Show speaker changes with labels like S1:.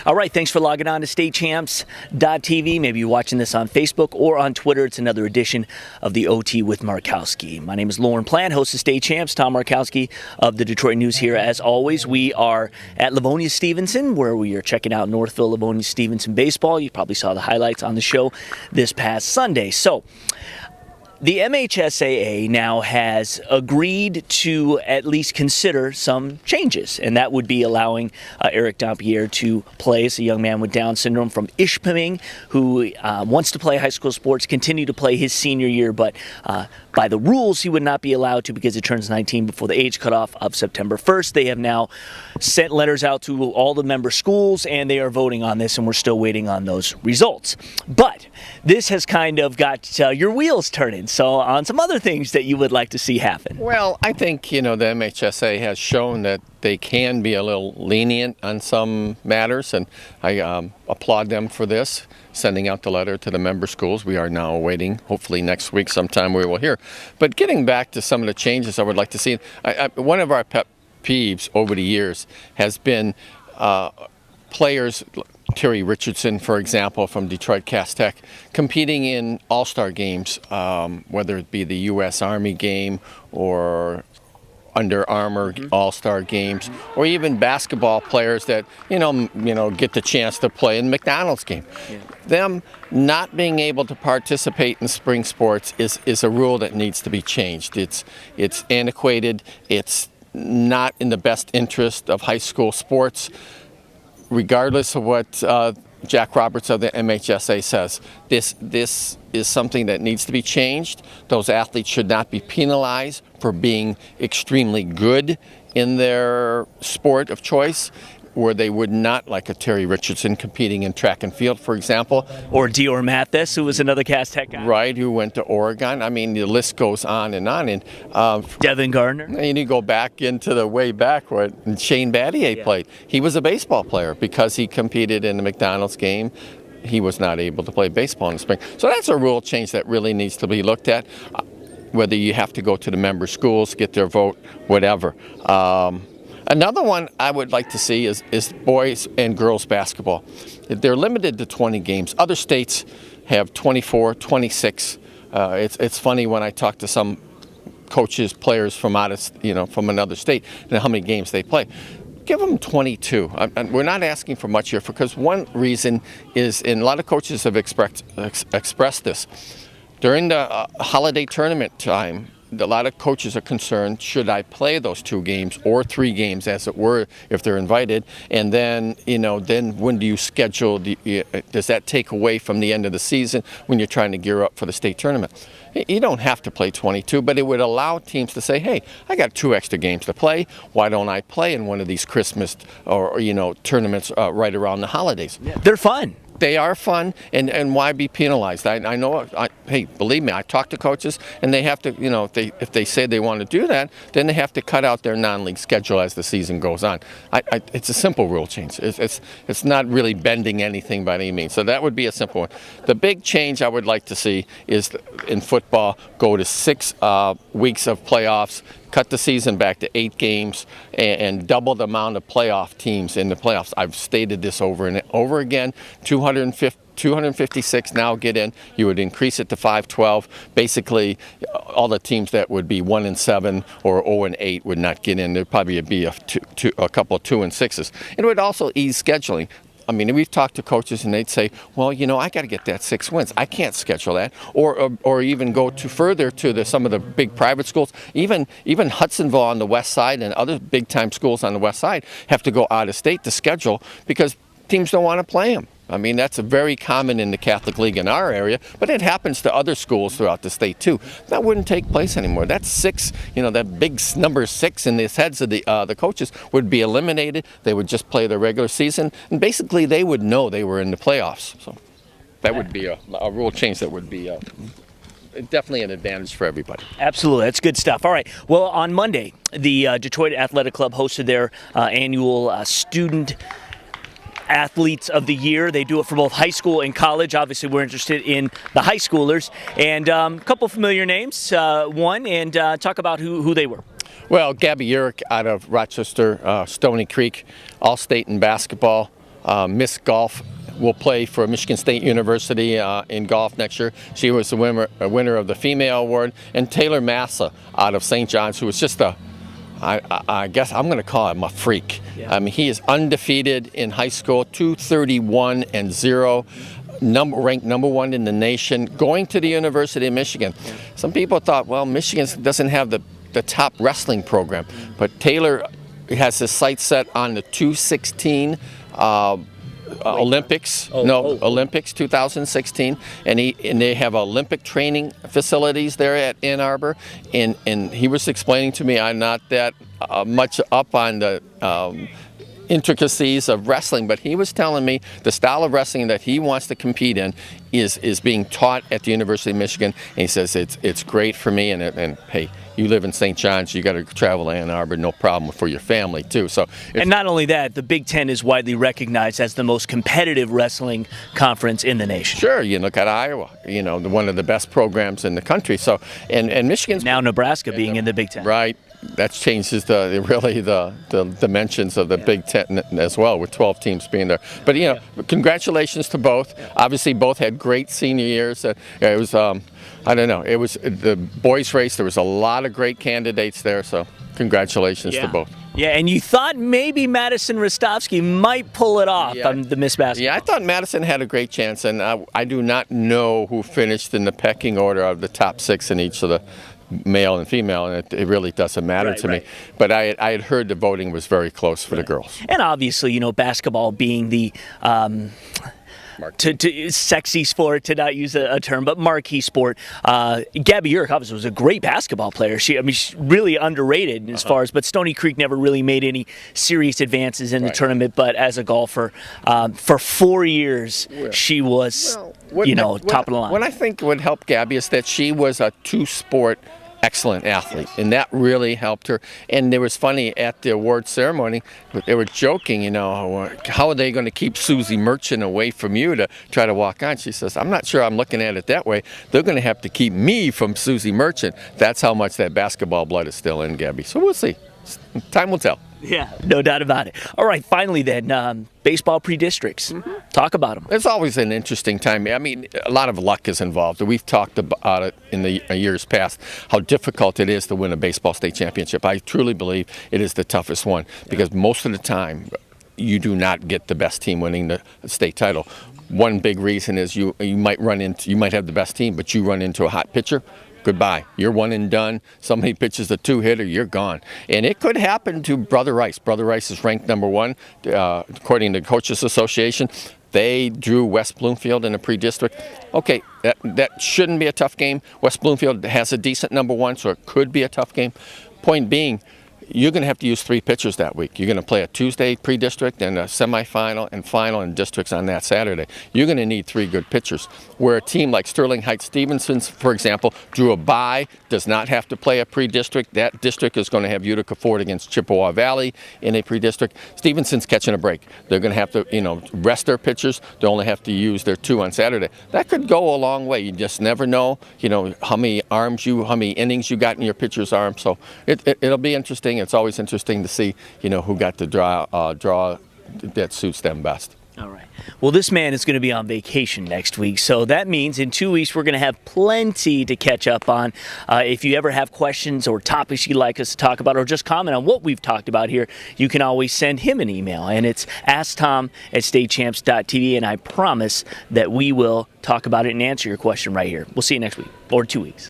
S1: All right, thanks for logging on to statechamps.tv. Maybe you're watching this on Facebook or on Twitter. It's another edition of the OT with Markowski. My name is Lauren Plant, host of State Champs. Tom Markowski of the Detroit News here. As always, we are at Livonia Stevenson, where we are checking out Northville Livonia Stevenson baseball. You probably saw the highlights on the show this past Sunday. So, the MHSAA now has agreed to at least consider some changes, and that would be allowing Eric Dampier to play as a young man with Down syndrome from Ishpeming, who wants to play high school sports, continue to play his senior year, but by the rules he would not be allowed to because he turns 19 before the age cutoff of September 1st. They have now sent letters out to all the member schools, and they are voting on this, and we're still waiting on those results. But this has kind of got your wheels turning. So on some other things that you would like to see happen.
S2: Well, I think, the MHSA has shown that they can be a little lenient on some matters, and I applaud them for this, sending out the letter to the member schools. We are now awaiting, hopefully next week sometime we will hear. But getting back to some of the changes I would like to see, one of our pet peeves over the years has been players, Terry Richardson, for example, from Detroit Cass Tech, competing in all-star games, whether it be the U.S. Army game or Under Armour all-star games, or even basketball players that get the chance to play in McDonald's game. Yeah. Them not being able to participate in spring sports is a rule that needs to be changed. It's antiquated. It's not in the best interest of high school sports. Regardless of what Jack Roberts of the MHSA says, this is something that needs to be changed. Those athletes should not be penalized for being extremely good in their sport of choice, where they would not, like a Terry Richardson competing in track and field, for example.
S1: Or Dior Mathis, who was another Cass Tech guy.
S2: Right, who went to Oregon. I mean, the list goes on and on. And
S1: Devin Gardner.
S2: And you go back into the way back when Shane Battier played. He was a baseball player because he competed in the McDonald's game. He was not able to play baseball in the spring. So that's a rule change that really needs to be looked at. Whether you have to go to the member schools, get their vote, whatever. Another one I would like to see is boys and girls basketball. They're limited to 20 games. Other states have 24, 26. It's funny when I talk to some coaches, players from from another state, and how many games they play. Give them 22. We're not asking for much here, because one reason is, and a lot of coaches have expressed this, during the holiday tournament time, a lot of coaches are concerned, should I play those 2 games or 3 games, as it were, if they're invited? And then, then when do you schedule? Does that take away from the end of the season when you're trying to gear up for the state tournament? You don't have to play 22, but it would allow teams to say, hey, I got 2 extra games to play. Why don't I play in one of these Christmas or tournaments right around the holidays?
S1: Yeah, they're fun.
S2: They are fun, and why be penalized? I know, hey, believe me, I talk to coaches, and they have to, if they say they want to do that, then they have to cut out their non-league schedule as the season goes on. It's a simple rule change. It's not really bending anything by any means. So that would be a simple one. The big change I would like to see is in football, go to 6 weeks of playoffs, cut the season back to 8 games, and double the amount of playoff teams in the playoffs. I've stated this over and over again. 256 now get in. You would increase it to 512. Basically, all the teams that would be 1-7 or 0-8 would not get in. There'd probably be a couple of 2-6s. It would also ease scheduling. I mean, we've talked to coaches, and they'd say, well, I got to get that 6 wins. I can't schedule that. Or even go further to some of the big private schools. Even Hudsonville on the west side and other big-time schools on the west side have to go out of state to schedule because teams don't want to play them. I mean, that's very common in the Catholic League in our area, but it happens to other schools throughout the state too. That wouldn't take place anymore. That 6, that big number 6 in the heads of the coaches would be eliminated. They would just play their regular season, and basically they would know they were in the playoffs. So that would be a rule change that would be definitely an advantage for everybody.
S1: Absolutely. That's good stuff. All right. Well, on Monday, the Detroit Athletic Club hosted their annual student Athletes of the Year. They do it for both high school and college. Obviously, we're interested in the high schoolers. And a couple familiar names, and talk about who they were.
S2: Well, Gabby Urick out of Rochester, Stony Creek, All-State in basketball. Miss Golf will play for Michigan State University in golf next year. She was the winner of the female award. And Taylor Massa out of St. John's, who was just I guess I'm going to call him a freak.
S1: Yeah.
S2: I mean, he is undefeated in high school, 231-0. Ranked number 1 in the nation, going to the University of Michigan. Yeah. Some people thought, well, Michigan doesn't have the top wrestling program, but Taylor has his sights set on the 216 Olympics. Olympics 2016, and they have Olympic training facilities there at Ann Arbor, and he was explaining to me, I'm not that much up on the intricacies of wrestling, but he was telling me the style of wrestling that he wants to compete in is being taught at the University of Michigan, and he says it's great for me, and hey, you live in St. John's, you got to travel to Ann Arbor, no problem, for your family too. So,
S1: and not only that, the Big Ten is widely recognized as the most competitive wrestling conference in the nation.
S2: Sure, you look at Iowa, one of the best programs in the country. So, and Michigan's
S1: now Nebraska being in the Big Ten,
S2: right? That changes the dimensions of the Big Ten as well, with 12 teams being there. But congratulations to both. Obviously, both had great senior years. It was I don't know. It was the boys' race. There was a lot of great candidates there. So congratulations to both.
S1: Yeah, and you thought maybe Madison Rostovsky might pull it off on the Miss Basketball.
S2: Yeah, I thought Madison had a great chance, and I do not know who finished in the pecking order of the top 6 in each of the male and female, and it really doesn't matter to me. But I had heard the voting was very close for the girls.
S1: And obviously, basketball being the sexy sport, to not use a term, but marquee sport. Gabby Urick obviously was a great basketball player. She's really underrated as far as, but Stony Creek never really made any serious advances in the tournament. But as a golfer, for 4 years, she was, top of the line.
S2: What I think would help Gabby is that she was a two-sport excellent athlete, and that really helped her. And it was funny at the award ceremony, they were joking, how are they going to keep Susie Merchant away from you to try to walk on? She says, I'm not sure I'm looking at it that way. They're going to have to keep me from Susie Merchant. That's how much that basketball blood is still in Gabby. So we'll see. Time will tell.
S1: Yeah, no doubt about it. All right, finally then, baseball pre-districts. Talk about them.
S2: It's always an interesting time. I mean, a lot of luck is involved. We've talked about it in the years past, how difficult it is to win a baseball state championship. I truly believe it is the toughest one, because most of the time you do not get the best team winning the state title. One big reason is you might have the best team, but you run into a hot pitcher. Goodbye. You're one and done. Somebody pitches a 2-hitter, you're gone. And it could happen to Brother Rice. Brother Rice is ranked number 1, according to the Coaches Association. They drew West Bloomfield in a pre-district. Okay, that shouldn't be a tough game. West Bloomfield has a decent number 1, so it could be a tough game. Point being, you're going to have to use 3 pitchers that week. You're going to play a Tuesday pre-district and a semifinal and final and districts on that Saturday. You're going to need 3 good pitchers. Where a team like Sterling Heights Stevenson, for example, drew a bye, does not have to play a pre-district. That district is going to have Utica Ford against Chippewa Valley in a pre-district. Stevenson's catching a break. They're going to have to, rest their pitchers. They only have to use their 2 on Saturday. That could go a long way. You just never know, how many innings you got in your pitcher's arm. So it'll be interesting. It's always interesting to see, who got the draw that suits them best.
S1: All right. Well, this man is going to be on vacation next week, so that means in 2 weeks we're going to have plenty to catch up on. If you ever have questions or topics you'd like us to talk about, or just comment on what we've talked about here, you can always send him an email, and it's asktom@statechamps.tv, and I promise that we will talk about it and answer your question right here. We'll see you next week, or 2 weeks.